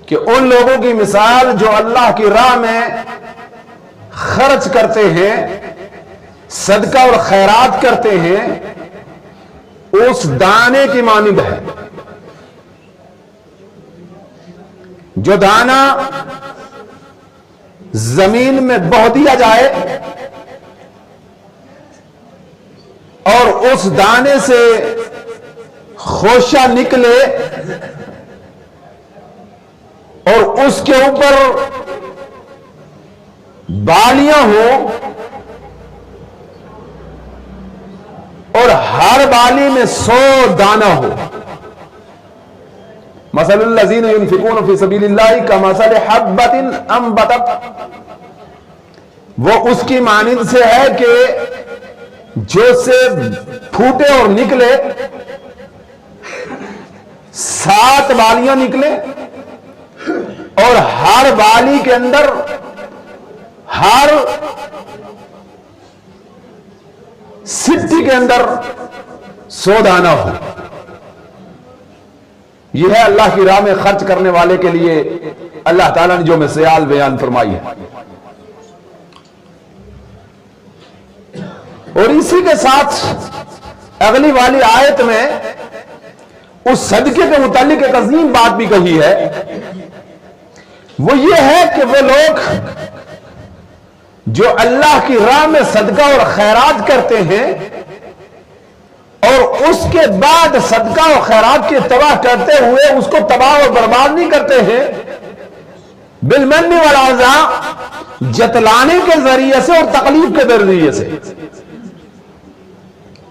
کہ ان لوگوں کی مثال جو اللہ کی راہ میں خرچ کرتے ہیں، صدقہ اور خیرات کرتے ہیں، اس دانے کی مانند ہے جو دانا زمین میں بو دیا جائے اور اس دانے سے خوشہ نکلے اور اس کے اوپر بالیاں ہوں اور ہر بالی میں 100 دانہ ہو۔ مثل الذین ينفقون فی سبیل اللہ کمثل حبۃ انبتت، وہ اس کی مانند سے ہے کہ جو سے پھوٹے اور نکلے 7 بالیاں نکلے اور ہر بالی کے اندر ہر سٹی کے اندر 100 دانہ ہو۔ یہ ہے اللہ کی راہ میں خرچ کرنے والے کے لیے اللہ تعالیٰ نے جو مثال بیان فرمائی ہے۔ اور اسی کے ساتھ اگلی والی آیت میں اس صدقے کے متعلق ایک عظیم بات بھی کہی ہے، وہ یہ ہے کہ وہ لوگ جو اللہ کی راہ میں صدقہ اور خیرات کرتے ہیں اور اس کے بعد صدقہ اور خیرات کی تباہ کرتے ہوئے اس کو تباہ اور برباد نہیں کرتے ہیں، بالمن والعذاب، جتلانے کے ذریعے سے اور تکلیف کے ذریعے سے۔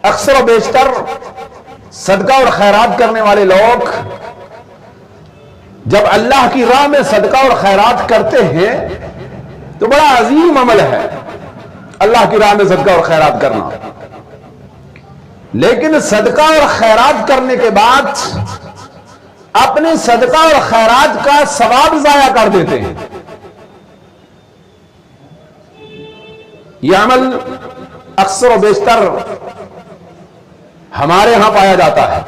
اکثر و بیشتر صدقہ اور خیرات کرنے والے لوگ جب اللہ کی راہ میں صدقہ اور خیرات کرتے ہیں تو بڑا عظیم عمل ہے اللہ کی راہ میں صدقہ اور خیرات کرنا، لیکن صدقہ اور خیرات کرنے کے بعد اپنے صدقہ اور خیرات کا ثواب ضائع کر دیتے ہیں۔ یہ عمل اکثر و بیشتر ہمارے ہاں پایا جاتا ہے،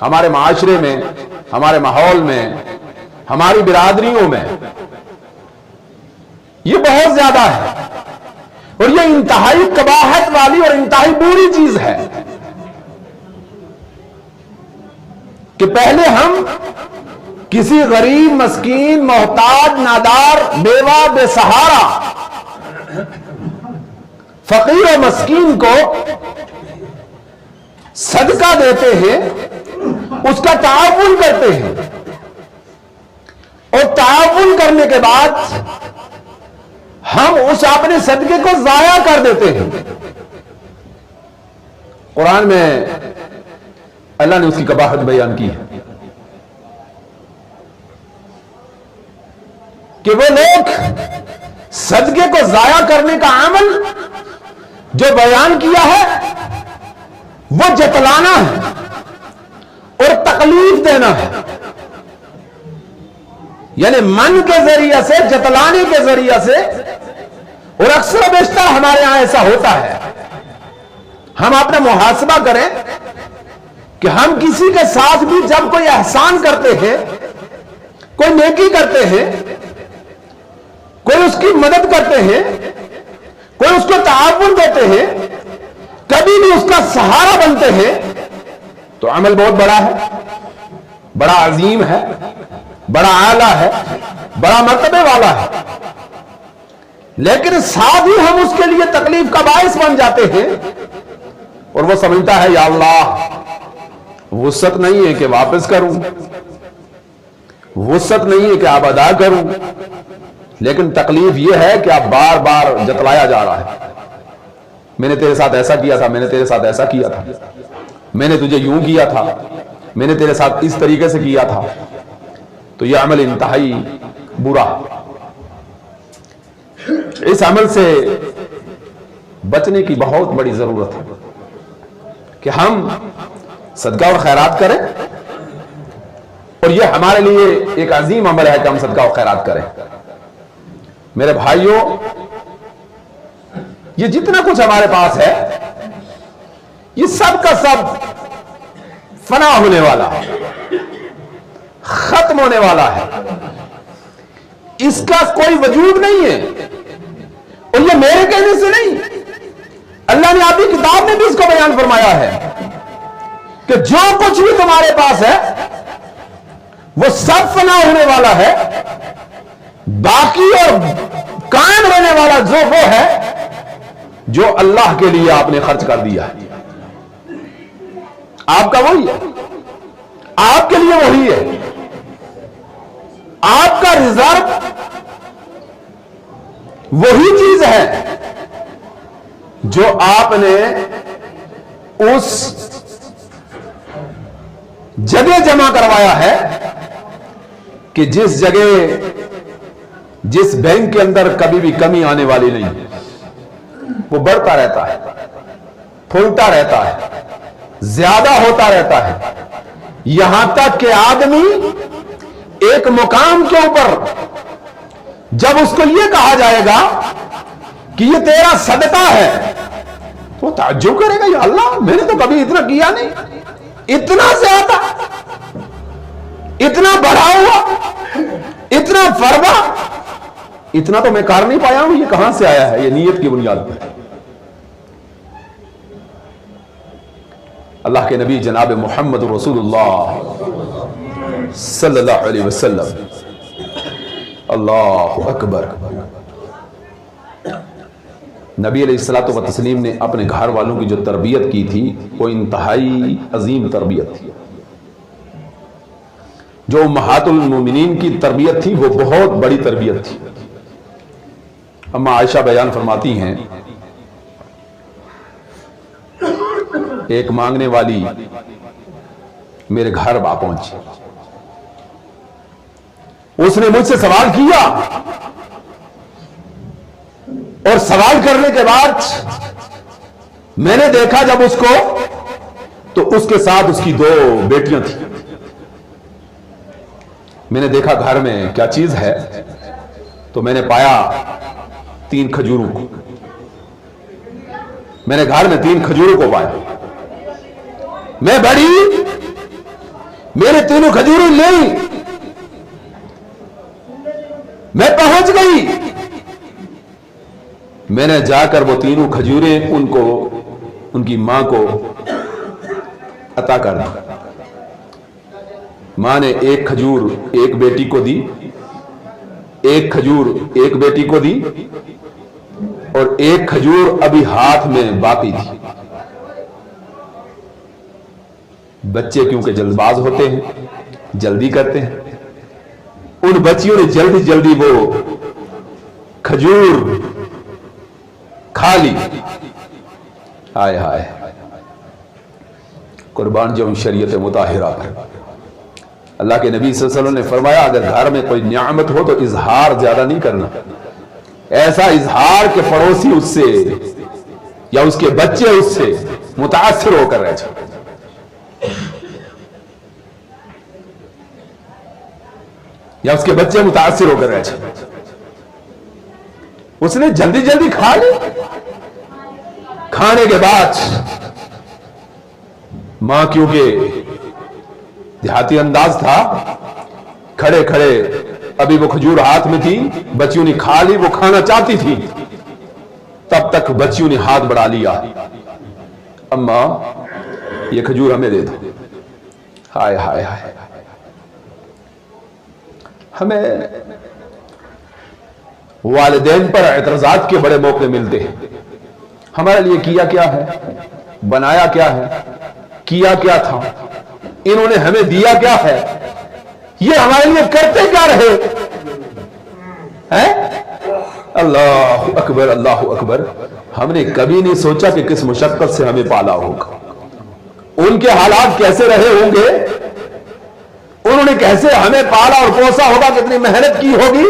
ہمارے معاشرے میں، ہمارے ماحول میں، ہماری برادریوں میں یہ بہت زیادہ ہے، اور یہ انتہائی قباحت والی اور انتہائی بری چیز ہے کہ پہلے ہم کسی غریب، مسکین، محتاج، نادار، بیوہ، بے سہارا، فقیر و مسکین کو صدقہ دیتے ہیں، اس کا تعاون کرتے ہیں، اور تعاون کرنے کے بعد ہم اس اپنے صدقے کو ضائع کر دیتے ہیں۔ قرآن میں اللہ نے اس کی قباحت بیان کی ہے کہ وہ لوگ صدقے کو ضائع کرنے کا عمل جو بیان کیا ہے وہ جتلانا ہے اور تکلیف دینا ہے، یعنی من کے ذریعے سے، جتلانے کے ذریعے سے۔ اور اکثر و بیشتر ہمارے یہاں ایسا ہوتا ہے، ہم اپنا محاسبہ کریں کہ ہم کسی کے ساتھ بھی جب کوئی احسان کرتے ہیں، کوئی نیکی کرتے ہیں، کوئی اس کی مدد کرتے ہیں، کوئی اس کو تعاون دیتے ہیں، کبھی بھی اس کا سہارا بنتے ہیں، تو عمل بہت بڑا ہے، بڑا عظیم ہے، بڑا اعلیٰ ہے، بڑا مرتبے والا ہے، لیکن ساتھ ہی ہم اس کے لیے تکلیف کا باعث بن جاتے ہیں، اور وہ سمجھتا ہے یا اللہ وسعت نہیں ہے کہ واپس کروں، وسعت نہیں ہے کہ آپ ادا کروں، لیکن تکلیف یہ ہے کہ آپ بار بار جتلایا جا رہا ہے، میں نے تیرے ساتھ ایسا کیا تھا، میں نے تیرے ساتھ ایسا کیا تھا، میں نے تجھے یوں کیا تھا، میں نے تیرے ساتھ اس طریقے سے کیا تھا۔ تو یہ عمل انتہائی برا، اس عمل سے بچنے کی بہت بڑی ضرورت ہے کہ ہم صدقہ اور خیرات کریں، اور یہ ہمارے لیے ایک عظیم عمل ہے کہ ہم صدقہ اور خیرات کریں۔ میرے بھائیوں، یہ جتنا کچھ ہمارے پاس ہے یہ سب کا سب فنا ہونے والا ہے، ختم ہونے والا ہے، اس کا کوئی وجود نہیں ہے، اور یہ میرے کہنے سے نہیں، اللہ نے اپنی کتاب میں بھی اس کو بیان فرمایا ہے کہ جو کچھ بھی تمہارے پاس ہے وہ سب فنا ہونے والا ہے، باقی اور قائم رہنے والا جو وہ ہے جو اللہ کے لیے آپ نے خرچ کر دیا ہے، آپ کا وہی ہے، آپ کے لیے وہی ہے، آپ کا ریزرو وہی چیز ہے جو آپ نے اس جگہ جمع کروایا ہے کہ جس جگہ جس بینک کے اندر کبھی بھی کمی آنے والی نہیں، وہ بڑھتا رہتا ہے، پھولتا رہتا ہے، زیادہ ہوتا رہتا ہے، یہاں تک کہ آدمی ایک مقام کے اوپر جب اس کو یہ کہا جائے گا کہ یہ تیرا صدقہ ہے تو تعجب کرے گا، یا اللہ میں نے تو کبھی اتنا کیا نہیں، اتنا زیادہ، اتنا بڑھا ہوا، اتنا فربا، اتنا تو میں کر نہیں پایا ہوں، یہ کہاں سے آیا ہے؟ یہ نیت کی بنیاد پر۔ اللہ کے نبی جناب محمد رسول اللہ صلی اللہ علیہ وسلم، اللہ اکبر، نبی علیہ الصلوۃ والتسلیم نے اپنے گھر والوں کی جو تربیت کی تھی وہ انتہائی عظیم تربیت تھی۔ جو امہات المومنین کی تربیت تھی وہ بہت بڑی تربیت تھی۔ اما عائشہ بیان فرماتی ہیں ایک مانگنے والی میرے گھر آ پہنچی، اس نے مجھ سے سوال کیا، اور سوال کرنے کے بعد میں نے دیکھا جب اس کو تو اس کے ساتھ اس کی 2 بیٹیاں تھیں۔ میں نے دیکھا گھر میں کیا چیز ہے، تو میں نے پایا 3 کھجوروں کو، میں نے گھر میں 3 کھجوروں کو پایا، میں بڑی، میرے 3 کھجوریں لیں، میں پہنچ گئی، میں نے جا کر وہ 3 کھجوریں ان کی ماں کو عطا کر دی۔ ماں نے 1 کھجور ایک بیٹی کو دی، 1 کھجور ایک بیٹی کو دی، اور 1 کھجور ابھی ہاتھ میں باقی تھی۔ بچے کیونکہ جلد باز ہوتے ہیں، جلدی کرتے ہیں، ان بچیوں نے جلدی جلدی وہ کھجور کھا لی۔ ہائے ہائے، قربان جو شریعت مطہرہ پر۔ اللہ کے نبی صلی اللہ علیہ وسلم نے فرمایا اگر گھر میں کوئی نعمت ہو تو اظہار زیادہ نہیں کرنا، ایسا اظہار کہ پڑوسی اس سے یا اس کے بچے اس سے متاثر ہو کر رہ جائے۔ یا اس کے بچے متاثر ہو کر رہ جائے۔ اس نے جلدی جلدی کھا لی، کھانے کے بعد ماں کیونکہ دیہاتی انداز تھا، کھڑے کھڑے ابھی وہ کھجور ہاتھ میں تھی، بچیوں نے کھا لی، وہ کھانا چاہتی تھی، تب تک بچیوں نے ہاتھ بڑھا لیا، اماں یہ کھجور ہمیں دے دو۔ ہائے ہائے ہائے، ہمیں والدین پر اعتراضات کے بڑے موقع ملتے ہیں۔ ہمارے لیے کیا کیا ہے، بنایا کیا ہے، کیا کیا تھا، انہوں نے ہمیں دیا کیا ہے، یہ ہمارے لیے کرتے کیا رہے ہیں؟ اللہ اکبر، اللہ اکبر۔ ہم نے کبھی نہیں سوچا کہ کس مشقت سے ہمیں پالا ہوگا، ان کے حالات کیسے رہے ہوں گے، انہوں نے کیسے ہمیں پالا اور پوسا ہوگا، کتنی محنت کی ہوگی،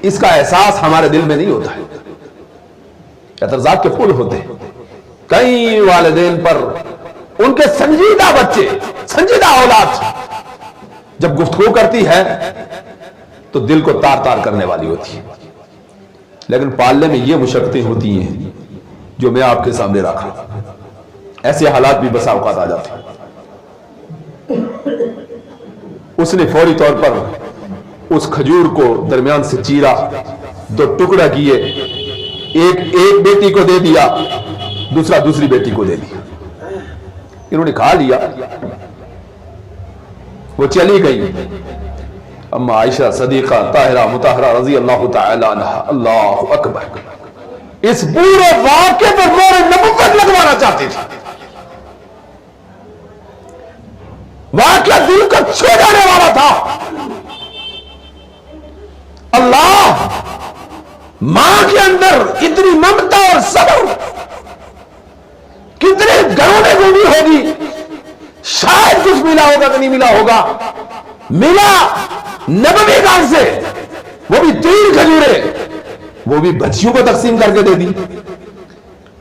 اس کا احساس ہمارے دل میں نہیں ہوتا ہے۔ اعتراضات کے پل ہوتے ہیں کئی والدین پر، ان کے سنجیدہ بچے، سنجیدہ اولاد جب گفتگو کرتی ہے تو دل کو تار تار کرنے والی ہوتی ہے، لیکن پالنے میں یہ مشقتیں ہوتی ہیں جو میں آپ کے سامنے رکھا ہوں۔ ایسے حالات بھی بسا اوقات آ جاتے ہیں۔ اس نے فوری طور پر اس کھجور کو درمیان سے چیرا، 2 ٹکڑا کیے، ایک بیٹی کو دے دیا، دوسرا دوسری بیٹی کو دے دیا، انہوں نے کھا لیا، وہ چلی گئی۔ اما عائشہ صدیقہ طاہرہ مطہرہ رضی اللہ تعالی عنہ، اللہ اکبر، اس پورے واقعے پر مہر نبوت لگوانا چاہتی تھی۔ واقعہ دل کو چھو جانے والا تھا۔ اللہ، ماں کے اندر اتنی ممتا اور صبر کتنے گھروں میں گونی ہوگی، شاید کچھ ملا ہوگا کہ نہیں ملا ہوگا، ملا نبوی گھر سے، وہ بھی 3 کھجوریں، وہ بھی بچیوں کو تقسیم کر کے دے دی۔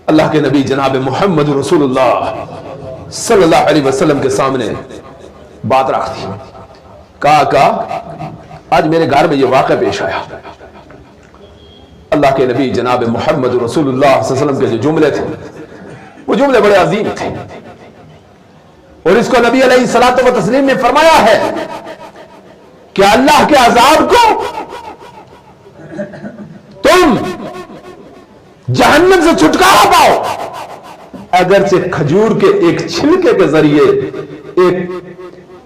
اللہ کے نبی جناب محمد رسول اللہ صلی اللہ علیہ وسلم کے سامنے بات رکھ دی، کہا آج میرے گھر میں یہ واقعہ پیش آیا۔ اللہ کے نبی جناب محمد رسول اللہ صلی اللہ علیہ وسلم کے جو جملے تھے وہ جملے بڑے عظیم تھے، اور اس کو نبی علیہ الصلوۃ والتسلیم نے فرمایا ہے کہ اللہ کے عذاب کو تم جہنم سے چھٹکارا پاؤ اگرچہ کھجور کے ایک چھلکے کے ذریعے، ایک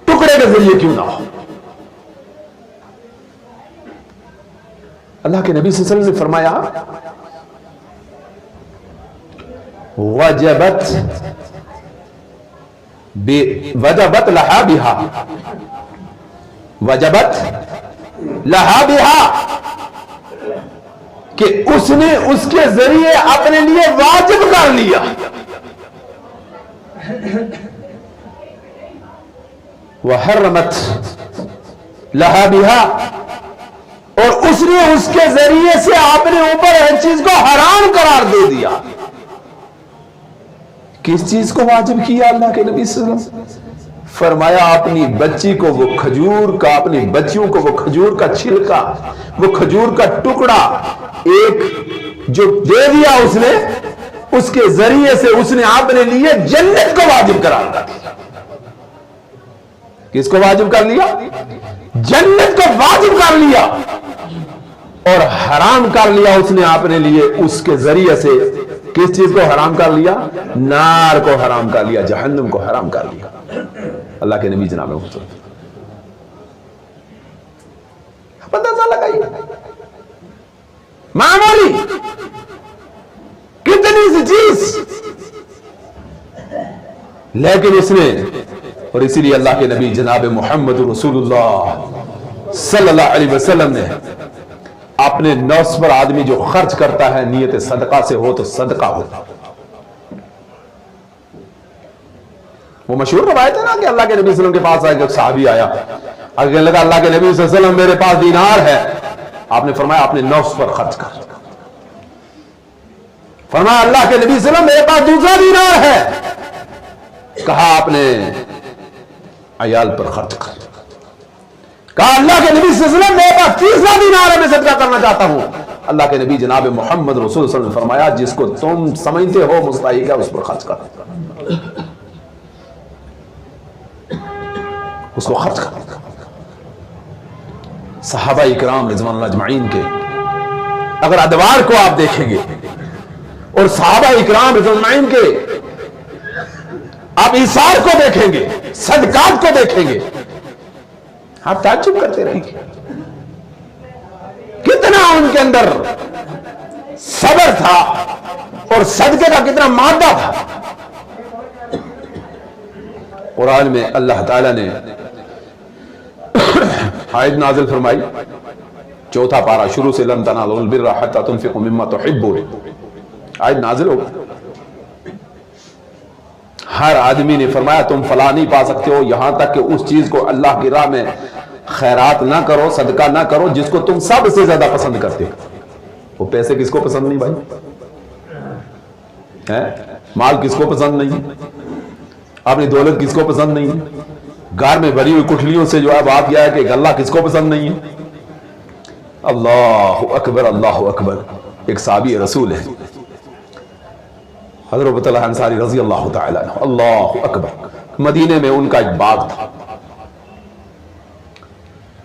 ٹکڑے کے ذریعے کیوں نہ ہو۔ اللہ کے نبی صلی اللہ علیہ وسلم نے فرمایا وجبت لہا بہا، وجبت لہا بہا، کہ اس نے اس کے ذریعے اپنے لیے واجب کر لیا۔ وحرمت لہا بہا، اور اس نے اس کے ذریعے سے اپنے اوپر ہر چیز کو حرام قرار دے دیا۔ کس چیز کو واجب کیا اللہ کے نبی صلی اللہ علیہ وسلم؟ فرمایا اپنی بچی کو وہ کھجور کا، اپنی بچیوں کو وہ کھجور کا چھلکا، وہ کھجور کا ٹکڑا ایک جو دے دیا اس نے، اس کے ذریعے سے اس نے اپنے لیے جنت کو واجب قرار دیا۔ کس کو واجب کر لیا؟ جنت کو واجب کر لیا، اور حرام کر لیا اس نے اپنے لیے اس کے ذریعے سے۔ کس چیز کو حرام کر لیا؟ نار کو حرام کر لیا، جہنم کو حرام کر لیا۔ اللہ کے نبی جناب محمد، اندازہ لگائیے، معمولی کتنی سی چیز، لیکن اس نے، اور اسی لیے اللہ کے نبی جناب محمد رسول اللہ صلی اللہ علیہ وسلم نے اپنے نفس پر آدمی جو خرچ کرتا ہے نیت صدقہ سے ہو تو صدقہ ہوتا۔ وہ مشہور روایت ہے نا کہ اللہ کے نبی صلی اللہ علیہ وسلم کے پاس آئے، ایک صحابی آیا، اگر لگا اللہ کے نبی صلی اللہ علیہ وسلم میرے پاس دینار ہے، آپ نے فرمایا اپنے نفس پر خرچ کر۔ فرمایا اللہ کے نبی صلی اللہ علیہ وسلم میرے پاس دوسرا دینار ہے، کہا آپ نے عیال پر خرچ کر۔ کہا اللہ کے نبی صلی اللہ علیہ وسلم میرے پاس تیسرا دینار ہے، میں صدقہ کرنا چاہتا ہوں۔ اللہ کے نبی جناب محمد رسول اللہ صلی اللہ علیہ وسلم نے فرمایا جس کو تم سمجھتے ہو مستحق ہے اس پر خرچ کر، اس کو خرچ کر۔ صحابہ اکرام رضوان اللہ اجمعین کے اگر ادوار کو آپ دیکھیں گے اور صحابہ اکرام رضوان اللہ اجمعین کے آپ ایثار کو دیکھیں گے، صدقات کو دیکھیں گے، آپ تعجب کرتے رہیں گے کتنا ان کے اندر صبر تھا اور صدقے کا کتنا مادہ تھا۔ قرآن میں اللہ تعالیٰ نے آیت نازل فرمائی، 4 پارہ شروع سے لن تنالوا البر حتى تنفقوا مما تحبون، آیت نازل ہو گئی۔ ہر آدمی نے فرمایا تم فلاں نہیں پا سکتے ہو یہاں تک کہ اس چیز کو اللہ کی راہ میں خیرات نہ کرو، صدقہ نہ کرو جس کو تم سب سے زیادہ پسند کرتے ہو۔ وہ پیسے کس کو پسند نہیں بھائی؟ مال کس کو پسند نہیں؟ اپنی دولت کس کو پسند نہیں؟ گھر میں بھری ہوئی کٹھلیوں سے جو ہے بات یہ ہے کہ غلہ کس کو پسند نہیں ہے؟ اللہ اکبر، اللہ اکبر۔ ایک صحابی رسول ہے حضرت ابو طلحہ انصاری رضی اللہ تعالیٰ عنہ، اللہ اکبر، مدینے میں ان کا ایک باغ تھا،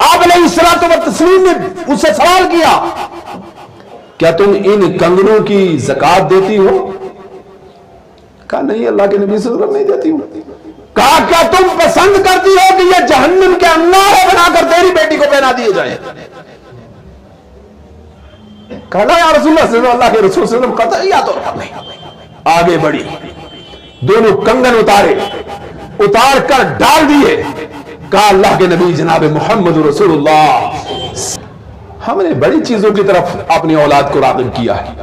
آپ علیہ السلام نے اس سے سوال کیا کیا تم ان کنگنوں کی زکات دیتی ہو؟ کہا نہیں اللہ کے نبی صلی اللہ علیہ وسلم نہیں دیتی ہوں۔ کہا کیا تم پسند کرتی ہو کہ یہ جہنم کے انارے بنا کر تیری بیٹی کو پہنا دیے جائیں؟ کہا یا رسول اللہ صلی اللہ کے رسول صلی اللہ علیہ وسلم قطعیہ طور پر نہیں۔ آگے بڑھی، دونوں کنگن اتار کر ڈال دیے۔ کہا اللہ کے نبی جناب محمد رسول اللہ، ہم نے بڑی چیزوں کی طرف اپنی اولاد کو راغب کیا ہے،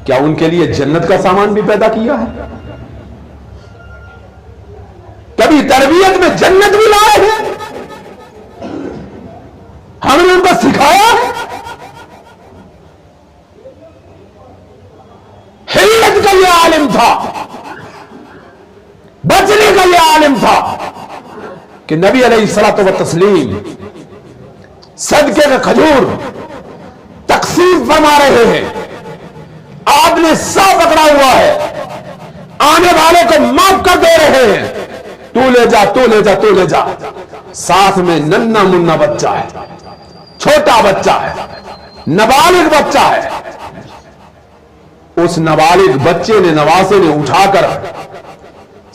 کیا ان کے لیے جنت کا سامان بھی پیدا کیا ہے؟ کبھی تربیت میں جنت بھی لائے ہیں؟ ہم نے ان کو سکھایا ہے؟ ہدایت کا یہ عالم تھا، بچنے کا یہ عالم تھا کہ نبی علیہ الصلوۃ والتسلیم صدقے کا کھجور تقسیم فرما رہے ہیں، آپ نے سا پکڑا ہوا ہے، آنے والے کو معاف کر دے رہے ہیں، تو لے جا تو لے جا تو لے جا۔ ساتھ میں ننھا منا بچہ ہے، چھوٹا بچہ ہے، نابالغ بچہ ہے۔ اس نابالغ بچے نے، نواسے نے اٹھا کر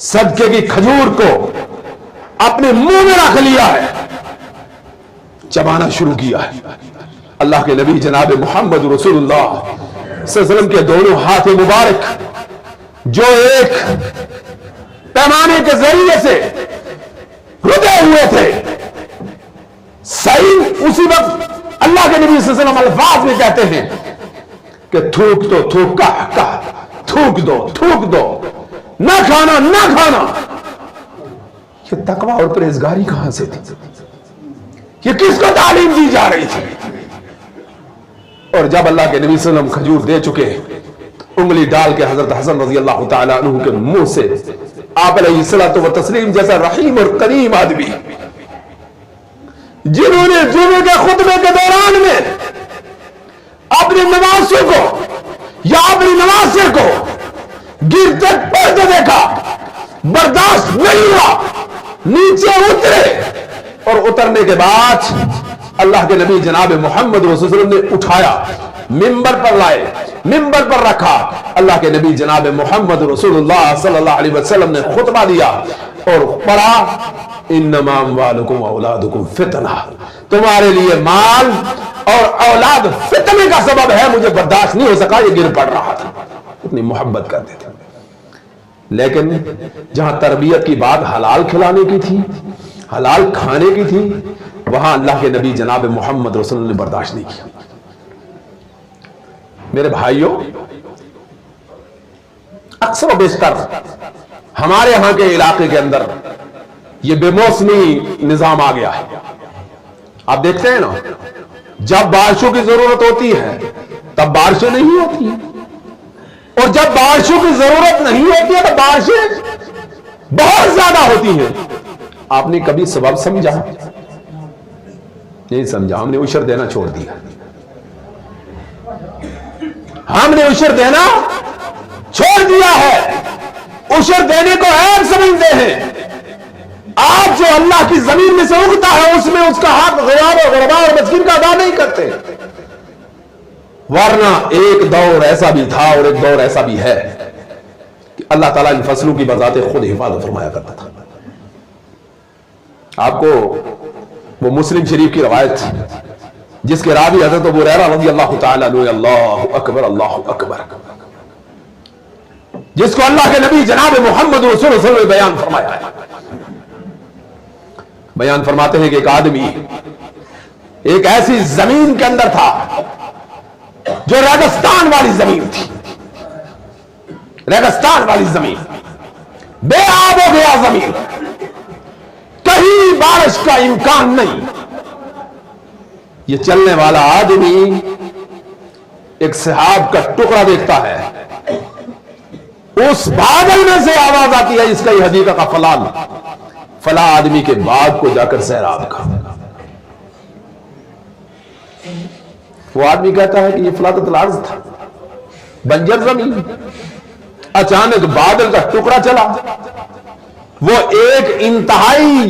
صدقے کی کھجور کو اپنے منہ میں رکھ لیا ہے، چبانا شروع کیا ہے۔ اللہ کے نبی جناب محمد رسول اللہ صلی اللہ علیہ وسلم کے دونوں ہاتھ مبارک جو ایک پیمانے کے ذریعے سے رکے ہوئے تھے، صحیح اسی وقت اللہ کے نبی صلی اللہ علیہ وسلم الفاظ میں کہتے ہیں کہ تھوک تو تھوک کا تھوک دو، نہ کھانا نہ کھانا۔ یہ تقوی اور پرہیزگاری کہاں سے تھی؟ یہ کس کو تعلیم دی جا رہی تھی؟ اور جب اللہ کے نبی صلی اللہ علیہ وسلم کھجور دے چکے، انگلی ڈال کے حضرت حسن رضی اللہ تعالیٰ عنہ کے منہ سے آپ علیہ الصلوۃ والتسلیم جیسا رحیم اور کریم آدمی، جنہوں نے جمعے کے خطبے کے دوران میں اپنے نواسوں کو یا اپنی نواسے کو گرتے پڑتے دیکھا، برداشت نہیں ہوا، نیچے اترے، اور اترنے کے بعد اللہ کے نبی جناب محمد رسول اللہ نے اٹھایا، منبر پر لائے، منبر پر رکھا۔ اللہ کے نبی جناب محمد رسول اللہ صلی اللہ علیہ وسلم نے خطبہ دیا اور پڑھا، انما اموالکم واولادکم فتنہ، تمہارے لیے مال اور اولاد فتنے کا سبب ہے، مجھے برداشت نہیں ہو سکا، یہ گر پڑ رہا تھا، اتنی محبت کرتے تھے۔ لیکن جہاں تربیت کی بات حلال کھلانے کی تھی، حلال کھانے کی تھی، وہاں اللہ کے نبی جناب محمد رسول اللہ نے برداشت نہیں کیا۔ میرے بھائیوں، اکثر و بیشتر ہمارے ہاں کے علاقے کے اندر یہ بے موسمی نظام آ گیا ہے۔ آپ دیکھتے ہیں نا، جب بارشوں کی ضرورت ہوتی ہے تب بارشیں نہیں ہوتی ہیں، اور جب بارشوں کی ضرورت نہیں ہوتی ہے تو بارشیں بہت زیادہ ہوتی ہیں۔ آپ نے کبھی سبب سمجھا؟ نہیں سمجھا، ہم نے عشر دینا چھوڑ دیا، ہم نے عشر دینا چھوڑ دیا ہے، عشر دینے کو عیب سمجھتے ہیں۔ آپ جو اللہ کی زمین میں سے اگتا ہے اس میں اس کا حق غریب اور غربا اور مسکین کا ادا نہیں کرتے، ورنہ ایک دور ایسا بھی تھا اور ایک دور ایسا بھی ہے کہ اللہ تعالیٰ ان فصلوں کی بذات خود حفاظت فرمایا کرتا تھا۔ آپ کو وہ مسلم شریف کی روایت جس کے راوی حضرت ابو ہریرہ رضی اللہ تعالیٰ عنہ، اللہ اکبر اللہ اکبر، جس کو اللہ کے نبی جناب محمد رسول اللہ صلی اللہ علیہ وسلم نے بیان فرمایا ہے۔ بیان فرماتے ہیں کہ ایک آدمی ایک ایسی زمین کے اندر تھا جو ریگستان والی زمین تھی، ریگستان والی زمین، بے آب ہو گیا زمین، کہیں بارش کا امکان نہیں۔ یہ چلنے والا آدمی ایک سحاب کا ٹکڑا دیکھتا ہے، اس بادل میں سے آواز آتی ہے اس کا یہ حدیقہ کا فلاں آدمی کے باغ کو جا کر سیراب کا۔ وہ آدمی کہتا ہے کہ یہ فلاطت الارض تھا، بنجر زمین، اچانک بادل کا ٹکڑا چلا، وہ ایک انتہائی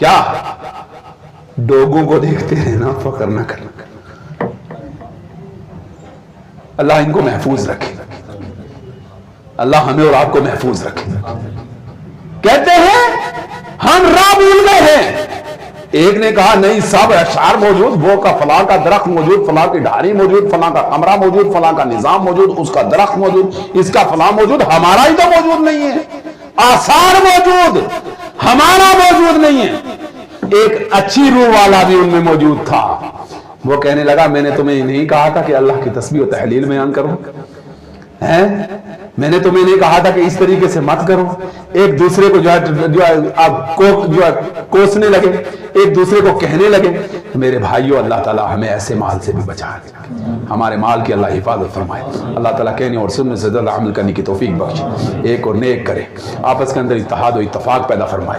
کیا ڈوگوں کو دیکھتے رہنا، فخر نہ کرنا۔ اللہ ان کو محفوظ رکھے، اللہ ہمیں اور آپ کو محفوظ رکھے۔ کہتے ہیں ہم راہ بھول گئے ہیں۔ ایک نے کہا نہیں سب اشعار موجود، وہ کا فلاں کا درخت موجود، فلاں کی ڈھاری موجود، فلاں کا کمرہ موجود، فلاں کا نظام موجود، اس کا درخت موجود، اس کا فلاں موجود، ہمارا ہی تو موجود نہیں ہے۔ آثار موجود، ہمارا موجود نہیں ہے۔ ایک اچھی روح والا بھی ان میں موجود تھا، وہ کہنے لگا میں نے تمہیں نہیں کہا تھا کہ اللہ کی تسبیح و تحلیل بیان کرو؟ میں نے تمہیں نہیں کہا تھا کہ اس طریقے سے مت کرو؟ ایک دوسرے کو جو ہے کوسنے لگے، ایک دوسرے کو کہنے لگے۔ میرے بھائیو، اللہ تعالیٰ ہمیں ایسے مال سے بھی بچا کے رکھے، ہمارے مال کی اللہ حفاظت فرمائے۔ اللہ تعالیٰ کہنے اور سننے سے زیادہ عمل کرنے کی توفیق بخشے، ایک اور نیک کرے، آپس کے اندر اتحاد و اتفاق پیدا فرمائے۔